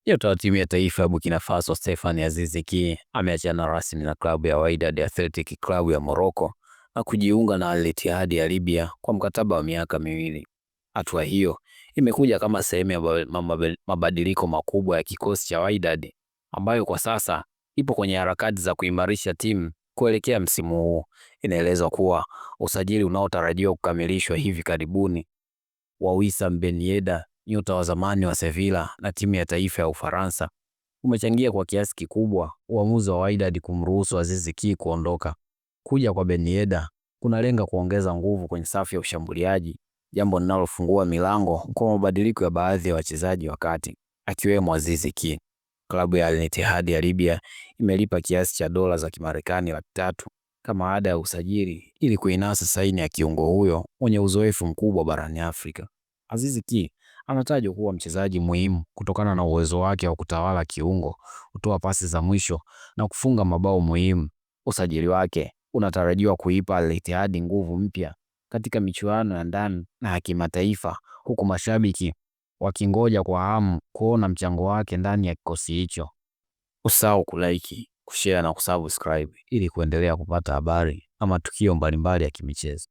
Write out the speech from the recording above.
Nyota wa timu ya taifa ya Burkina Faso Stephane Aziz Ki ameachana rasmi na klabu ya Wydad Athletic Club ya Morocco na kujiunga na Al Ittihad ya Libya kwa mkataba wa miaka miwili. Hatua hiyo imekuja kama sehemu ya mabadiliko makubwa ya kikosi cha Wydad ambayo kwa sasa ipo kwenye harakati za kuimarisha timu kuelekea msimu huu. Inaelezwa kuwa usajili unaotarajiwa kukamilishwa hivi karibuni wa Wissam Ben Yedder, nyota wa zamani wa Sevilla na timu ya taifa ya Ufaransa, umechangia kwa kiasi kikubwa uamuzi wa Wydad kumruhusu Aziz Ki kuondoka. Kuja kwa Ben Yedder kunalenga kuongeza nguvu kwenye safu ya ushambuliaji, jambo linalofungua milango kwa mabadiliko ya baadhi ya wachezaji wa kati, akiwemo Aziz Ki. Klabu ya Al Ittihad ya Libya imelipa kiasi cha dola za Kimarekani 300,000 kama ada ya usajili ili kuinasa saini ya kiungo huyo mwenye uzoefu mkubwa barani Afrika. Aziz Ki anatajwa kuwa mchezaji muhimu kutokana na uwezo wake wa kutawala kiungo, kutoa pasi za mwisho na kufunga mabao muhimu. Usajili wake unatarajiwa kuipa Al Ittihad nguvu mpya katika michuano ya ndani na ya kimataifa, huku mashabiki wakingoja kwa hamu kuona mchango wake ndani ya kikosi hicho. Usahau kulike, kushare na kusubscribe ili kuendelea kupata habari na matukio mbalimbali ya kimichezo.